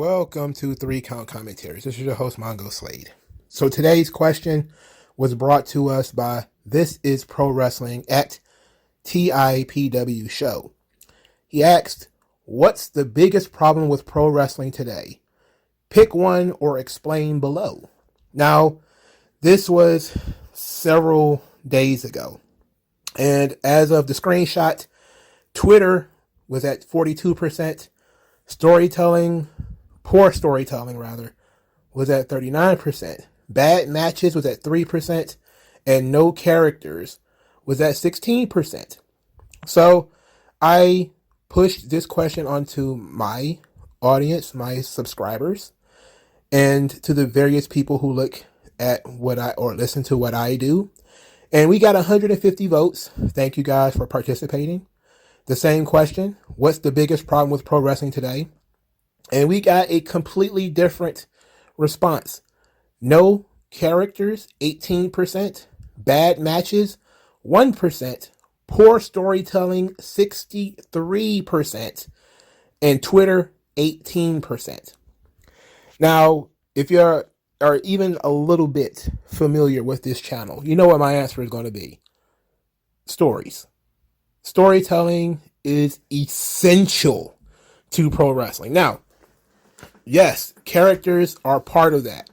Welcome to 3 Count Commentaries. This is your host, MagMongoSlade. So today's question was brought to us by This is Pro Wrestling at TIPW Show. He asked, what's the biggest problem with pro wrestling today? Pick one or explain below. Now, this was several days ago. And as of the screenshot, Twitter was at 42%. Poor storytelling was at 39%. Bad matches was at 3%. And no characters was at 16%. So I pushed this question onto my audience, my subscribers, and to the various people who look at or listen to what I do. And we got 150 votes. Thank you guys for participating. The same question, what's the biggest problem with pro wrestling today? And we got a completely different response. No characters, 18%. Bad matches, 1%. Poor storytelling, 63%. And Twitter, 18%. Now, if you're even a little bit familiar with this channel, you know what my answer is going to be. Stories. Storytelling is essential to pro wrestling. Now, yes, characters are part of that.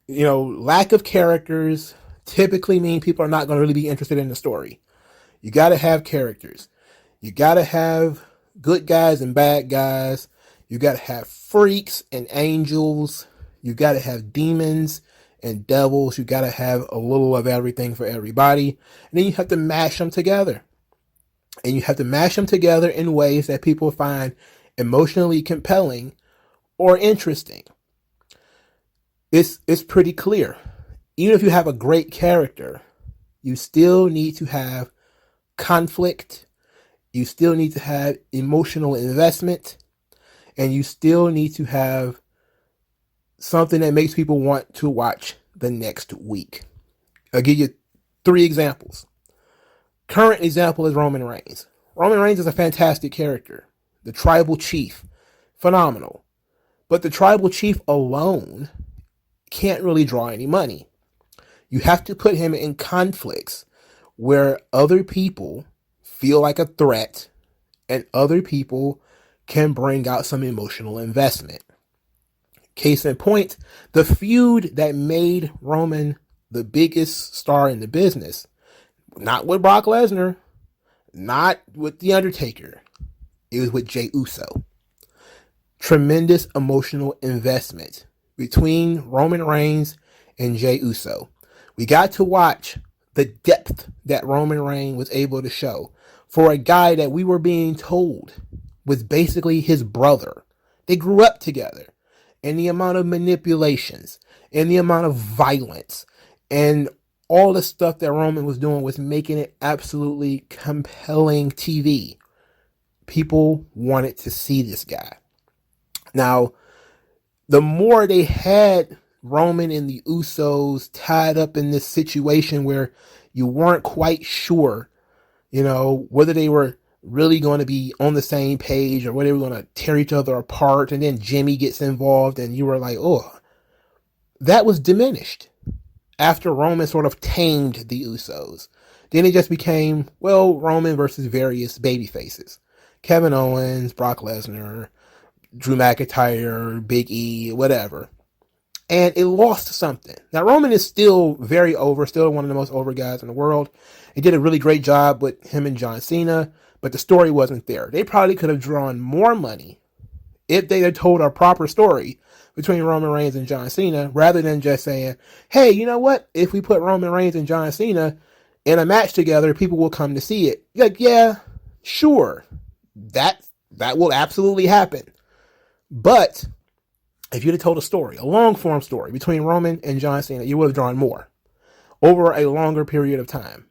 You know, lack of characters typically mean people are not going to really be interested in the story. You got to have characters. You got to have good guys and bad guys. You got to have freaks and angels. You got to have demons and devils. You got to have a little of everything for everybody. And then you have to mash them together. And you have to mash them together in ways that people find emotionally compelling or interesting. It's pretty clear. Even if you have a great character, you still need to have conflict. You still need to have emotional investment. And you still need to have something that makes people want to watch the next week. I'll give you 3 examples. Current example is Roman Reigns. Roman Reigns is a fantastic character. The tribal chief, phenomenal. But the tribal chief alone can't really draw any money. You have to put him in conflicts where other people feel like a threat and other people can bring out some emotional investment. Case in point, the feud that made Roman the biggest star in the business, not with Brock Lesnar, not with The Undertaker, it was with Jey Uso. Tremendous emotional investment between Roman Reigns and Jey Uso. We got to watch the depth that Roman Reigns was able to show for a guy that we were being told was basically his brother. They grew up together. And the amount of manipulations and the amount of violence and all the stuff that Roman was doing was making it absolutely compelling TV. People wanted to see this guy. Now, the more they had Roman and the Usos tied up in this situation where you weren't quite sure, whether they were really going to be on the same page or whether they were going to tear each other apart, and then Jimmy gets involved and you were like, oh, that was diminished after Roman sort of tamed the Usos. Then it just became, Roman versus various baby faces. Kevin Owens, Brock Lesnar, Drew McIntyre, Big E, whatever. And it lost something. Now, Roman is still very over, still one of the most over guys in the world. He did a really great job with him and John Cena, but the story wasn't there. They probably could have drawn more money if they had told a proper story between Roman Reigns and John Cena, rather than just saying, hey, you know what? If we put Roman Reigns and John Cena in a match together, people will come to see it. Like, yeah, sure. That will absolutely happen. But if you'd have told a story, a long form story between Roman and John Cena, you would have drawn more over a longer period of time.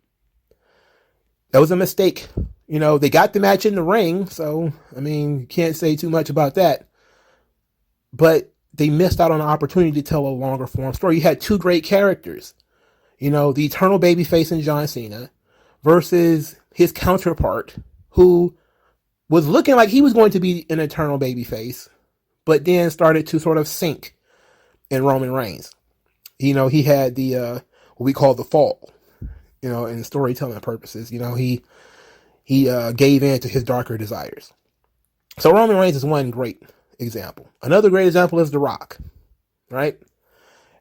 That was a mistake. They got the match in the ring, so, you can't say too much about that. But they missed out on an opportunity to tell a longer form story. You had 2 great characters. The eternal babyface in John Cena versus his counterpart, who was looking like he was going to be an eternal babyface, but then started to sort of sink in Roman Reigns. He had the what we call the fall, in storytelling purposes. He gave in to his darker desires. So Roman Reigns is one great example. Another great example is The Rock, right?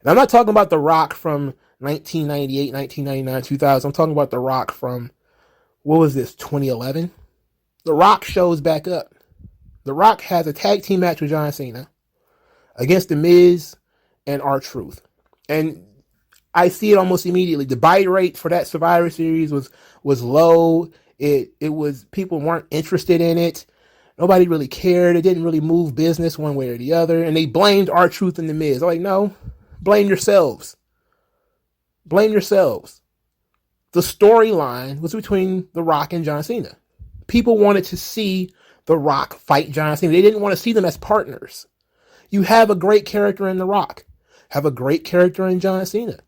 And I'm not talking about The Rock from 1998, 1999, 2000. I'm talking about The Rock from, 2011? The Rock shows back up. The Rock has a tag team match with John Cena against The Miz and R-Truth. And I see it almost immediately. The buy rate for that Survivor Series was low. It was, people weren't interested in it. Nobody really cared. It didn't really move business one way or the other. And they blamed R-Truth and The Miz. I'm like, no, blame yourselves. Blame yourselves. The storyline was between The Rock and John Cena. People wanted to see The Rock fight John Cena. They didn't want to see them as partners. You have a great character in The Rock. Have a great character in John Cena.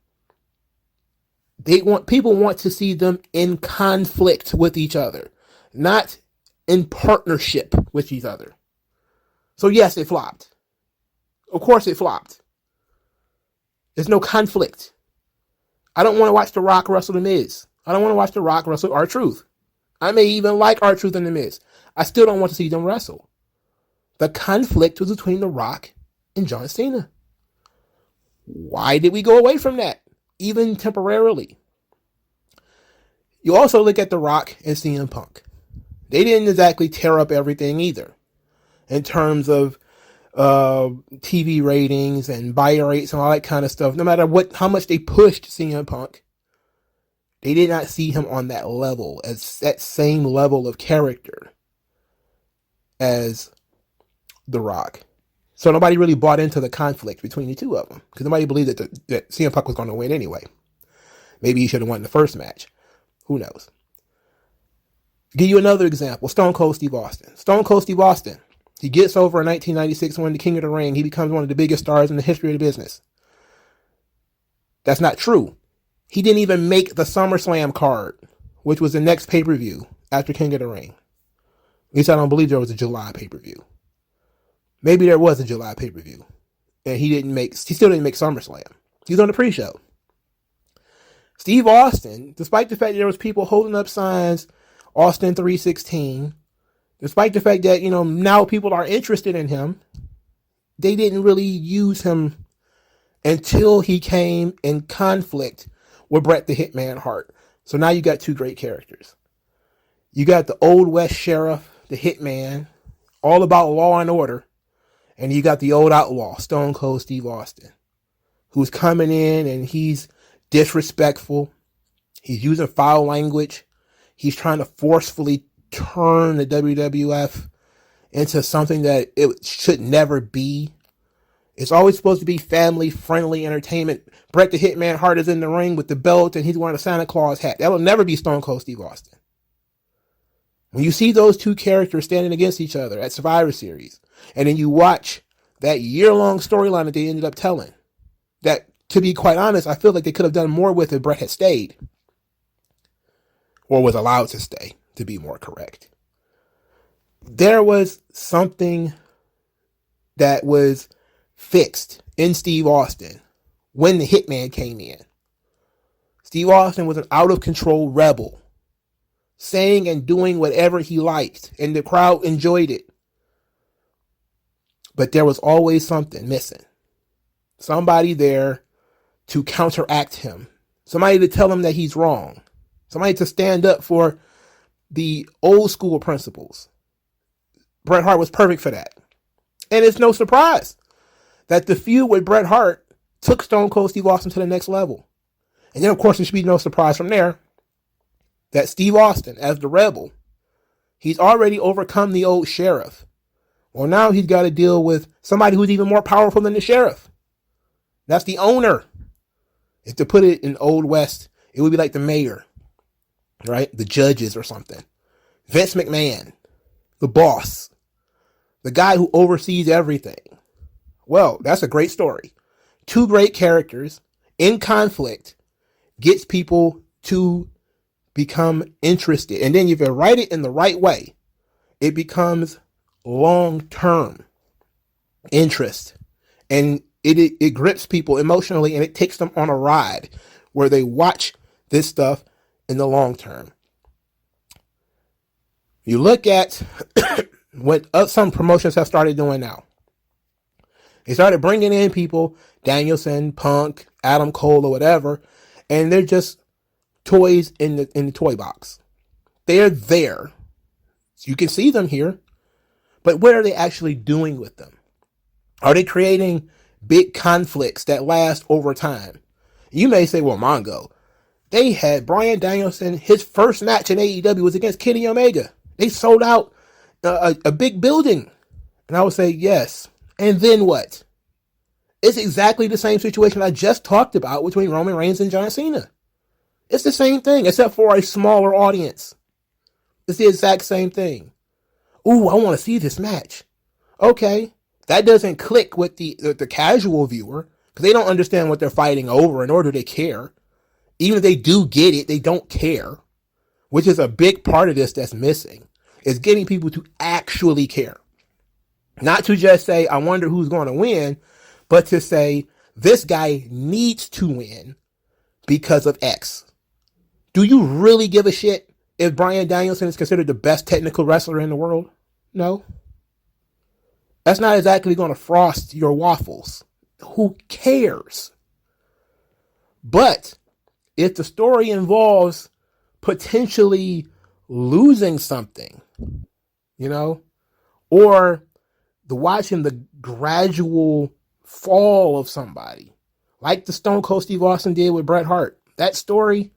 People want to see them in conflict with each other, not in partnership with each other. So yes, it flopped. Of course it flopped. There's no conflict. I don't want to watch The Rock wrestle The Miz. I don't want to watch The Rock wrestle R-Truth. I may even like R-Truth and The Miz. I still don't want to see them wrestle. The conflict was between The Rock and John Cena. Why did we go away from that, even temporarily? You also look at The Rock and CM Punk. They didn't exactly tear up everything either in terms of TV ratings and buy rates and all that kind of stuff. No matter how much they pushed CM Punk, they did not see him on that level, as that same level of character as The Rock. So nobody really bought into the conflict between the two of them, because nobody believed that CM Punk was going to win anyway. Maybe he should have won the first match. Who knows? Give you another example. Stone Cold Steve Austin. Stone Cold Steve Austin. He gets over in 1996, winning the King of the Ring. He becomes one of the biggest stars in the history of the business. That's not true. He didn't even make the SummerSlam card, which was the next pay-per-view after King of the Ring. At least I don't believe there was a July pay-per-view. Maybe there was a July pay-per-view. And he still didn't make SummerSlam. He was on the pre-show. Steve Austin, despite the fact that there was people holding up signs, Austin 316, despite the fact that, now people are interested in him, they didn't really use him until he came in conflict with Bret the Hitman Hart. So now you got two great characters. You got the Old West Sheriff, the Hitman, all about law and order. And you got the old outlaw, Stone Cold Steve Austin, who's coming in and he's disrespectful. He's using foul language. He's trying to forcefully turn the WWF into something that it should never be. It's always supposed to be family-friendly entertainment. Bret the Hitman Hart is in the ring with the belt and he's wearing a Santa Claus hat. That'll never be Stone Cold Steve Austin. When you see those two characters standing against each other at Survivor Series, and then you watch that year-long storyline that they ended up telling, that, to be quite honest, I feel like they could have done more with if Bret had stayed. Or was allowed to stay, to be more correct. There was something that was fixed in Steve Austin when the Hitman came in. Steve Austin was an out-of-control rebel, saying and doing whatever he liked, and the crowd enjoyed it. But there was always something missing. Somebody there to counteract him. Somebody to tell him that he's wrong. Somebody to stand up for the old school principles. Bret Hart was perfect for that. And it's no surprise that the feud with Bret Hart took Stone Cold Steve Austin to the next level. And then, of course, it should be no surprise from there that Steve Austin, as the rebel, he's already overcome the old sheriff. Well, now he's got to deal with somebody who's even more powerful than the sheriff. That's the owner. If to put it in Old West, it would be like the mayor, right? The judges or something. Vince McMahon, the boss, the guy who oversees everything. Well, that's a great story. Two great characters in conflict gets people to become interested. And then if you write it in the right way, it becomes long term. interest, and it grips people emotionally, and it takes them on a ride where they watch this stuff in the long term. You look at what some promotions have started doing now. They started bringing in people, Danielson, Punk, Adam Cole, or whatever, and they're just toys in the toy box. They're there. You can see them here, but what are they actually doing with them? Are they creating big conflicts that last over time? You may say, well, Mongo, they had Bryan Danielson, his first match in AEW was against Kenny Omega. They sold out a big building. And I would say, yes. And then what? It's exactly the same situation I just talked about between Roman Reigns and John Cena. It's the same thing, except for a smaller audience. It's the exact same thing. Ooh, I want to see this match. Okay. That doesn't click with the casual viewer, because they don't understand what they're fighting over, in order to care. Even if they do get it, they don't care, which is a big part of this that's missing, is getting people to actually care. Not to just say, I wonder who's going to win, but to say, this guy needs to win because of X. Do you really give a shit if Bryan Danielson is considered the best technical wrestler in the world? No. That's not exactly going to frost your waffles. Who cares? But if the story involves potentially losing something, or watching the gradual fall of somebody, like the Stone Cold Steve Austin did with Bret Hart, that story,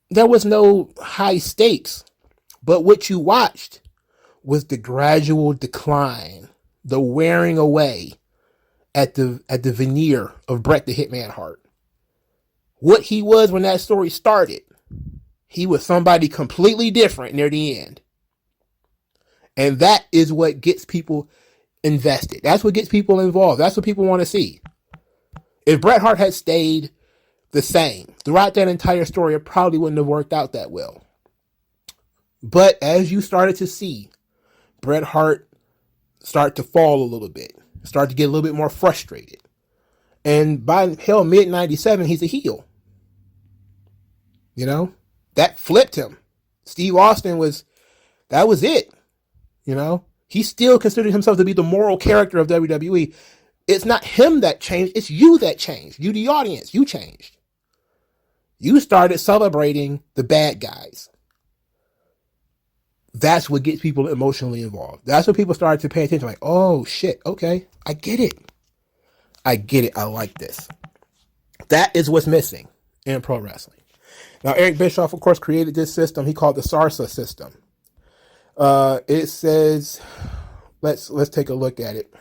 there was no high stakes, but what you watched was the gradual decline, the wearing away at the veneer of Bret the Hitman Hart. What he was when that story started, he was somebody completely different near the end. And that is what gets people invested. That's what gets people involved. That's what people want to see. If Bret Hart had stayed the same throughout that entire story, it probably wouldn't have worked out that well. But as you started to see Bret Hart start to fall a little bit, start to get a little bit more frustrated, and by mid-97, he's a heel. That flipped him. Steve Austin that was it. He still considered himself to be the moral character of WWE. It's not him that changed. It's you that changed. You, the audience, you changed. You started celebrating the bad guys. That's what gets people emotionally involved. That's when people started to pay attention. Like, oh shit, okay, I get it. I like this. That is what's missing in pro wrestling. Now, Eric Bischoff, of course, created this system. He called the Sarsa System. It says, let's take a look at it.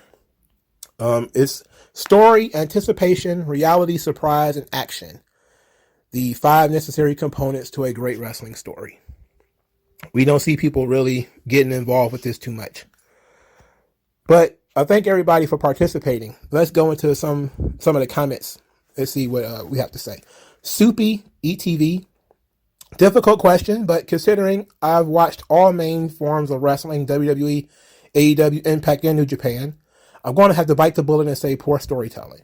It's story, anticipation, reality, surprise, and action. The 5 necessary components to a great wrestling story. We don't see people really getting involved with this too much. But I thank everybody for participating. Let's go into some of the comments. Let's see what we have to say. Soupy ETV. Difficult question, but considering I've watched all main forms of wrestling, WWE, AEW, Impact, and New Japan, I'm going to have to bite the bullet and say poor storytelling.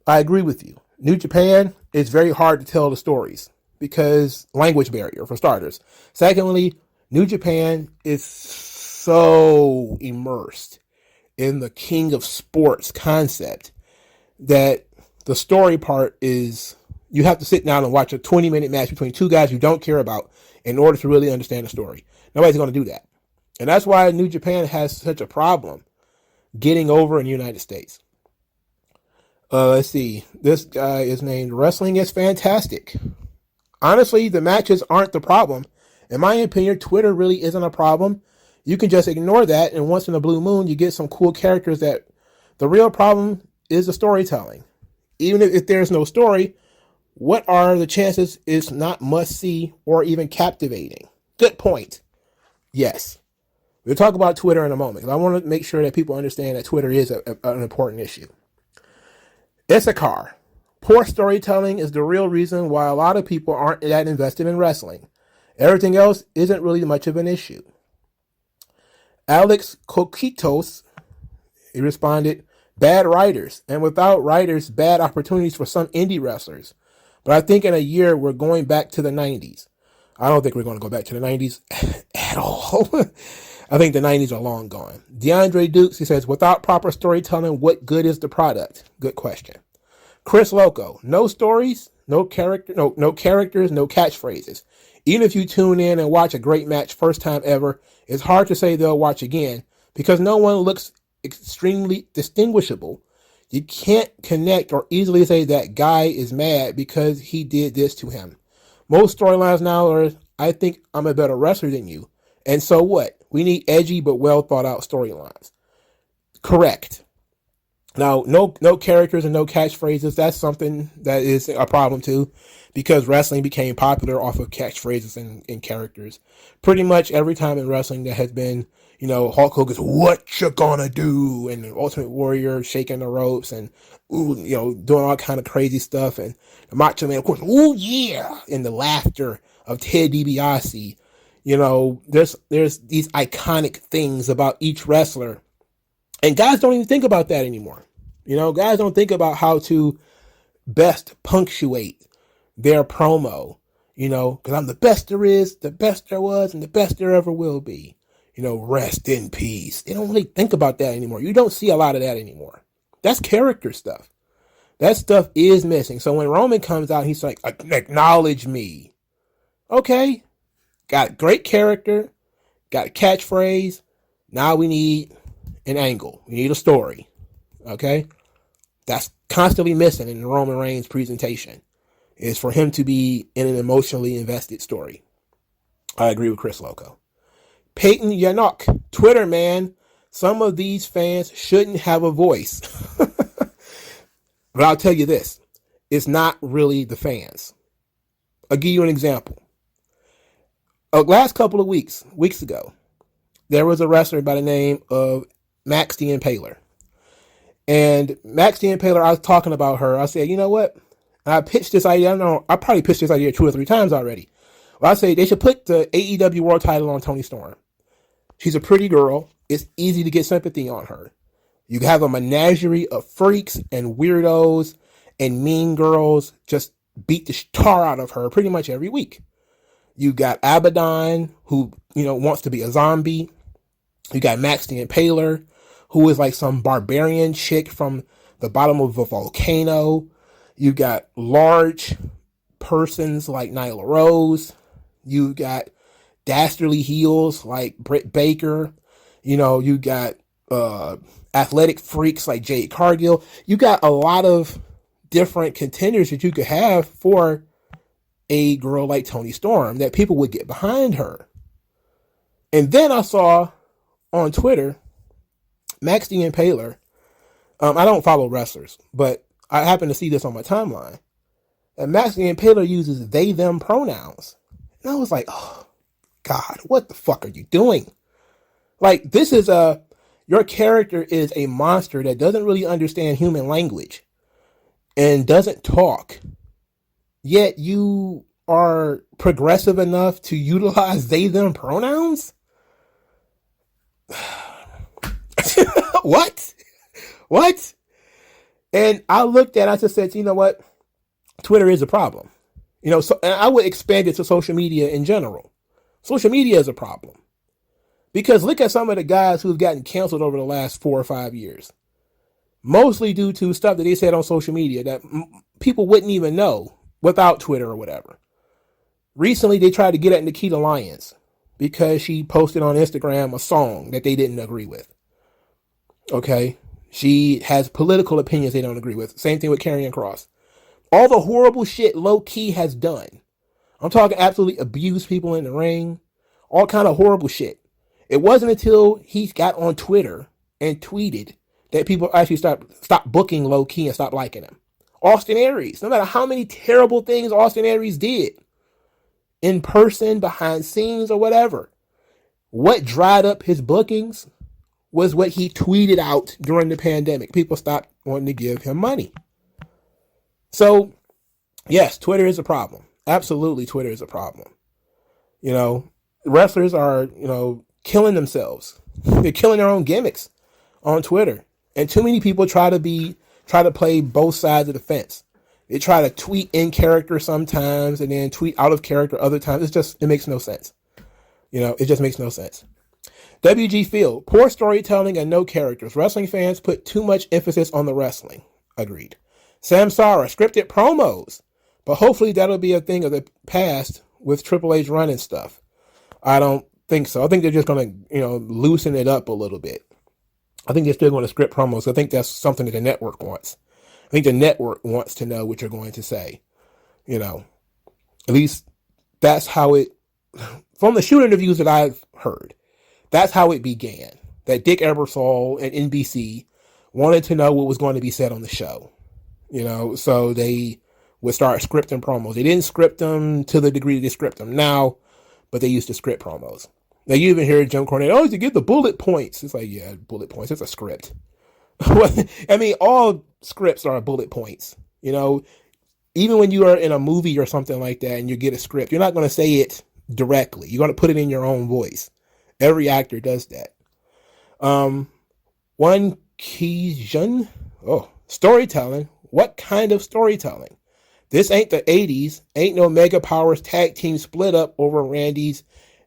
I agree with you. New Japan, it's very hard to tell the stories because language barrier, for starters. Secondly, New Japan is so immersed in the king of sports concept that the story part is, you have to sit down and watch a 20-minute match between two guys you don't care about in order to really understand the story. Nobody's going to do that. And that's why New Japan has such a problem getting over in the United States. Let's see. This guy is named Wrestling is Fantastic. Honestly, the matches aren't the problem. In my opinion, Twitter really isn't a problem. You can just ignore that, and once in a blue moon, you get some cool characters. That the real problem is the storytelling. Even if there's no story, what are the chances it's not must-see or even captivating? Good point. Yes. We'll talk about Twitter in a moment. I want to make sure that people understand that Twitter is an important issue. Issachar. Poor storytelling is the real reason why a lot of people aren't that invested in wrestling. Everything else isn't really much of an issue. Alex Coquitos. He responded, bad writers, and without writers, bad opportunities for some indie wrestlers. But I think in a year, we're going back to the 90s. I don't think we're going to go back to the 90s at all. I think the 90s are long gone. DeAndre Dukes, he says, without proper storytelling, what good is the product? Good question. Chris Loco, no stories, no characters, no catchphrases. Even if you tune in and watch a great match first time ever, it's hard to say they'll watch again because no one looks extremely distinguishable. You can't connect or easily say that guy is mad because he did this to him. Most storylines now are, I think I'm a better wrestler than you. And so what? We need edgy but well thought out storylines. Correct. Now, no characters and no catchphrases. That's something that is a problem too, because wrestling became popular off of catchphrases and characters. Pretty much every time in wrestling there has been, Hulk Hogan's "What you gonna do?" and the Ultimate Warrior shaking the ropes and doing all kind of crazy stuff, and the Macho Man, of course, "Ooh yeah," and the laughter of Ted DiBiase. There's these iconic things about each wrestler. And guys don't even think about that anymore. Guys don't think about how to best punctuate their promo, because I'm the best there is, the best there was, and the best there ever will be. Rest in peace. They don't really think about that anymore. You don't see a lot of that anymore. That's character stuff. That stuff is missing. So when Roman comes out, he's like, acknowledge me. Okay. Got great character. Got a catchphrase. Now we need an angle. We need a story. Okay? That's constantly missing in the Roman Reigns presentation, is for him to be in an emotionally invested story. I agree with Chris Loco. Peyton Yannock, Twitter, man. Some of these fans shouldn't have a voice. But I'll tell you this. It's not really the fans. I'll give you an example. Last couple of weeks ago, there was a wrestler by the name of Max the Impaler. And Max the Impaler, I was talking about her. I said, you know what? I pitched this idea. I don't know. I probably pitched this idea 2 or 3 times already. Well, I say they should put the AEW World title on Toni Storm. She's a pretty girl. It's easy to get sympathy on her. You have a menagerie of freaks and weirdos and mean girls just beat the tar out of her pretty much every week. You got Abaddon, who, wants to be a zombie. You got Max the Impaler, who is like some barbarian chick from the bottom of a volcano. You got large persons like Nyla Rose. You got dastardly heels like Britt Baker. You got athletic freaks like Jade Cargill. You got a lot of different contenders that you could have for a girl like Toni Storm that people would get behind her. And then I saw on Twitter, Max the Impaler, I don't follow wrestlers, but I happen to see this on my timeline. And Max the Impaler uses they, them pronouns. And I was like, oh, God, what the fuck are you doing? Like, your character is a monster that doesn't really understand human language and doesn't talk. Yet you are progressive enough to utilize they, them pronouns? What? And I looked at it, I just said, you know what? Twitter is a problem. And I would expand it to social media in general. Social media is a problem. Because look at some of the guys who've gotten canceled over the last 4 or 5 years. Mostly due to stuff that they said on social media that people wouldn't even know without Twitter or whatever. Recently, they tried to get at Nikita Lyons because she posted on Instagram a song that they didn't agree with. Okay? She has political opinions they don't agree with. Same thing with Karrion Kross. All the horrible shit low-key has done. I'm talking absolutely abused people in the ring. All kind of horrible shit. It wasn't until he got on Twitter and tweeted that people actually stopped booking low-key and stopped liking him. Austin Aries. No matter how many terrible things Austin Aries did, in person, behind scenes, or whatever, what dried up his bookings was what he tweeted out during the pandemic. People stopped wanting to give him money. So, yes, Twitter is a problem. Absolutely, Twitter is a problem. Wrestlers are, killing themselves. They're killing their own gimmicks on Twitter. And too many people try to play both sides of the fence. They try to tweet in character sometimes and then tweet out of character other times. It makes no sense. It just makes no sense. WG Field, poor storytelling and no characters. Wrestling fans put too much emphasis on the wrestling. Agreed. Samsara, scripted promos. But hopefully that'll be a thing of the past with Triple H running stuff. I don't think so. I think they're just going to, loosen it up a little bit. I think they're still going to script promos. I think that's something that the network wants. I think the network wants to know what you're going to say. At least that's how it, from the shoot interviews that I've heard, that's how it began. That Dick Ebersol and NBC wanted to know what was going to be said on the show. So they would start scripting promos. They didn't script them to the degree they script them now, but they used to script promos. Now you even hear Jim Cornette, you get the bullet points. It's like, yeah, bullet points. It's a script. I mean, all scripts are bullet points. Even when you are in a movie or something like that and you get a script, you're not going to say it directly. You're going to put it in your own voice. Every actor does that. One Kijun. Storytelling. What kind of storytelling? This ain't the 80s. Ain't no Mega Powers tag team split up over Randy's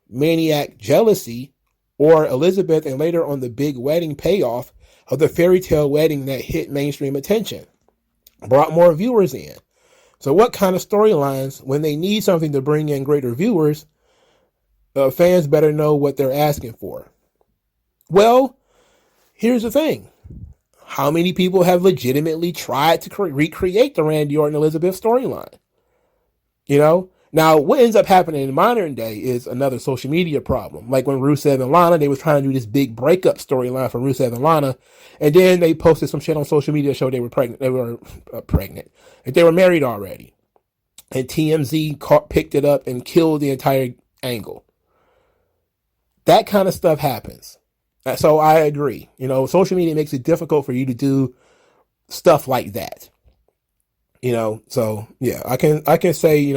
maniac jealousy or Elizabeth and later on the big wedding payoff of the fairy tale wedding that hit mainstream attention. Brought more viewers in. So what kind of storylines, when they need something to bring in greater viewers, fans better know what they're asking for? Well, here's the thing. How many people have legitimately tried to recreate the Randy Orton Elizabeth storyline? Now what ends up happening in modern day is another social media problem. Like when Rusev and Lana, they was trying to do this big breakup storyline for Rusev and Lana, and then they posted some shit on social media to show they were pregnant. They were pregnant. Like they were married already, and TMZ picked it up and killed the entire angle. That kind of stuff happens. So I agree. Social media makes it difficult for you to do stuff like that. So yeah, I can say,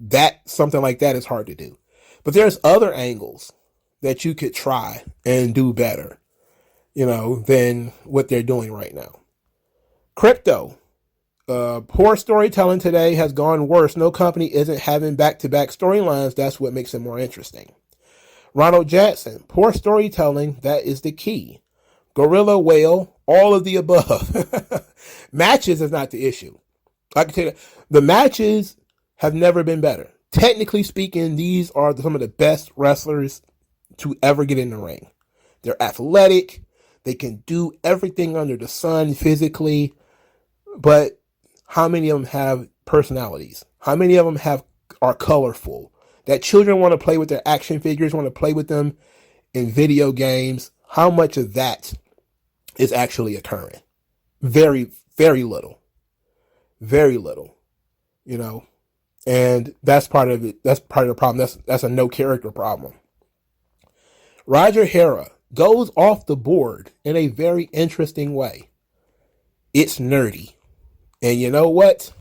that something like that is hard to do. But there's other angles that you could try and do better, than what they're doing right now. Crypto. Poor storytelling today has gone worse. No company isn't having back-to-back storylines. That's what makes it more interesting. Ronald Jackson, poor storytelling, that is the key. Gorilla Whale, all of the above. Matches is not the issue. I can tell you that the matches have never been better. Technically speaking, these are some of the best wrestlers to ever get in the ring. They're athletic. They can do everything under the sun physically. But how many of them have personalities? How many of them are colorful? That children want to play with their action figures, want to play with them in video games. How much of that is actually occurring? Very, very little. Very little. And that's part of it. That's part of the problem. That's a no character problem. Roger Hera goes off the board in a very interesting way. It's nerdy. And you know what?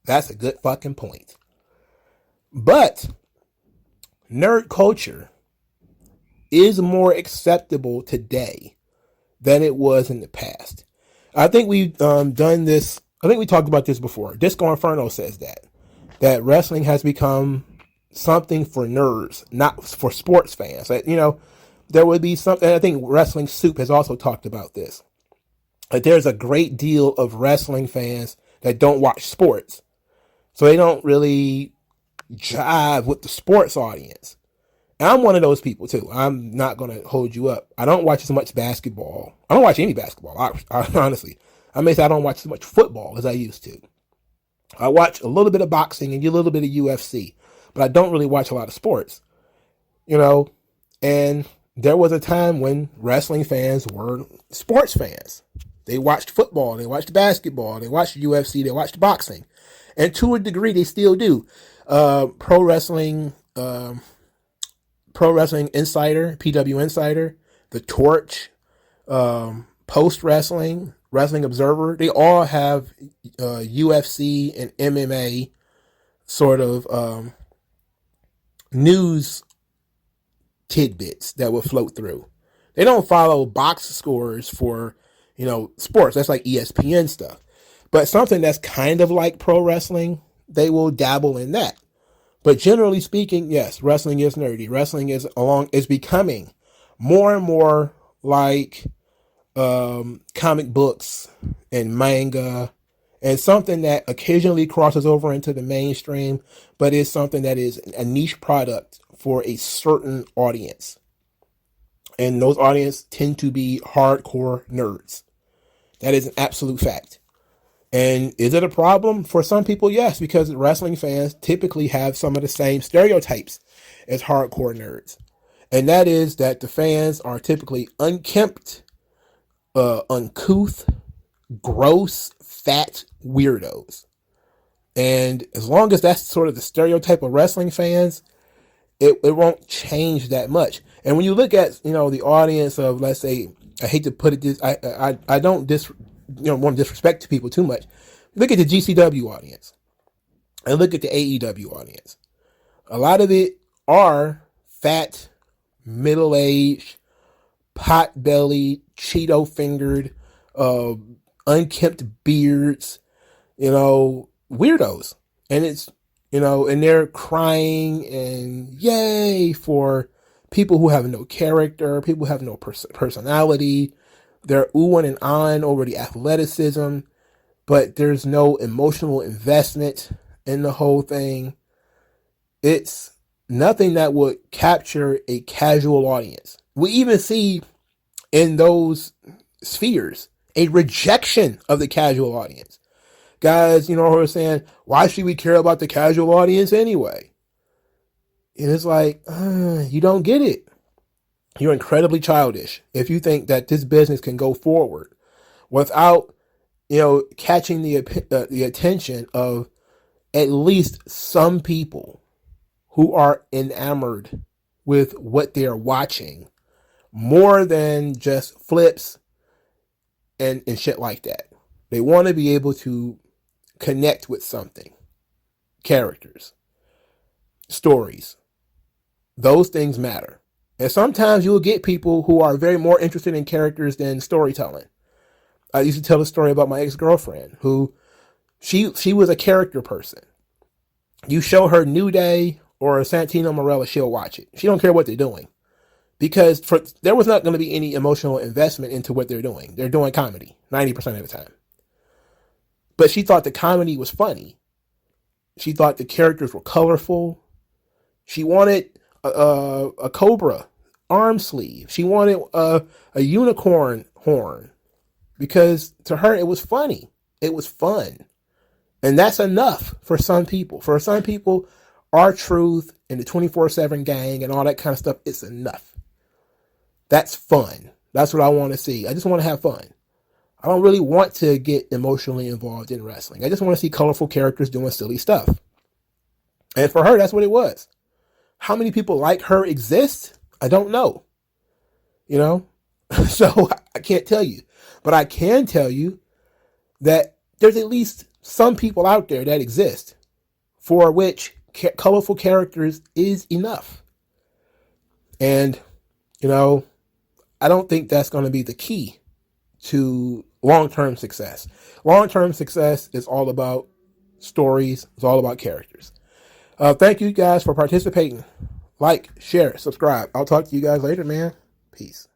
That's a good fucking point. But nerd culture is more acceptable today than it was in the past. I think we've done this. I think we talked about this before. Disco Inferno says that wrestling has become something for nerds, not for sports fans. There would be something. I think Wrestling Soup has also talked about this. That there's a great deal of wrestling fans that don't watch sports, so they don't really jive with the sports audience. And I'm one of those people too. I'm not going to hold you up. I don't watch as much basketball. I don't watch any basketball. I honestly, I may say I don't watch as much football as I used to. I watch a little bit of boxing and a little bit of UFC, but I don't really watch a lot of sports, and there was a time when wrestling fans were sports fans. They watched football, they watched basketball, they watched UFC, they watched boxing. And to a degree, they still do. Pro Wrestling Insider, PW Insider, The Torch, Post Wrestling, Wrestling Observer, they all have UFC and MMA sort of news tidbits that will float through. They don't follow box scores for sports. That's like ESPN stuff. But something that's kind of like pro wrestling, they will dabble in that. But generally speaking, yes, wrestling is nerdy. Wrestling is becoming more and more like comic books and manga, and something that occasionally crosses over into the mainstream, but is something that is a niche product for a certain audience. And those audiences tend to be hardcore nerds. That is an absolute fact. And is it a problem? For some people, yes, because wrestling fans typically have some of the same stereotypes as hardcore nerds. And that is that the fans are typically unkempt, uncouth, gross, fat weirdos. And as long as that's sort of the stereotype of wrestling fans, it won't change that much. And when you look at, the audience of, let's say, I hate to put it this, I don't want to disrespect people too much. Look at the GCW audience and look at the AEW audience. A lot of it are fat, middle-aged, pot-bellied, Cheeto-fingered, unkempt beards, weirdos. And it's, and they're crying and yay for people who have no character, people who have no personality. They're oohing and ahhing over the athleticism, but there's no emotional investment in the whole thing. It's nothing that would capture a casual audience. We even see in those spheres a rejection of the casual audience. Guys, who are saying, why should we care about the casual audience anyway? And it's like, you don't get it. You're incredibly childish if you think that this business can go forward without, catching the attention of at least some people who are enamored with what they're watching more than just flips and shit like that. They want to be able to connect with something. Characters, stories, those things matter. And sometimes you'll get people who are very more interested in characters than storytelling. I used to tell a story about my ex-girlfriend who she was a character person. You show her New Day or Santino Marella, she'll watch it. She don't care what they're doing. Because there was not going to be any emotional investment into what they're doing. They're doing comedy 90% of the time. But she thought the comedy was funny. She thought the characters were colorful. She wanted a cobra arm sleeve. She wanted a unicorn horn. Because to her, it was funny. It was fun. And that's enough for some people. For some people, R-Truth and the 24/7 gang and all that kind of stuff, it's enough. That's fun. That's what I want to see. I just want to have fun. I don't really want to get emotionally involved in wrestling. I just want to see colorful characters doing silly stuff. And for her, that's what it was. How many people like her exist? I don't know. So I can't tell you. But I can tell you that there's at least some people out there that exist for which colorful characters is enough. And, I don't think that's going to be the key to long-term success. Long-term success is all about stories. It's all about characters. Thank you guys for participating. Like, share, subscribe. I'll talk to you guys later, man. Peace.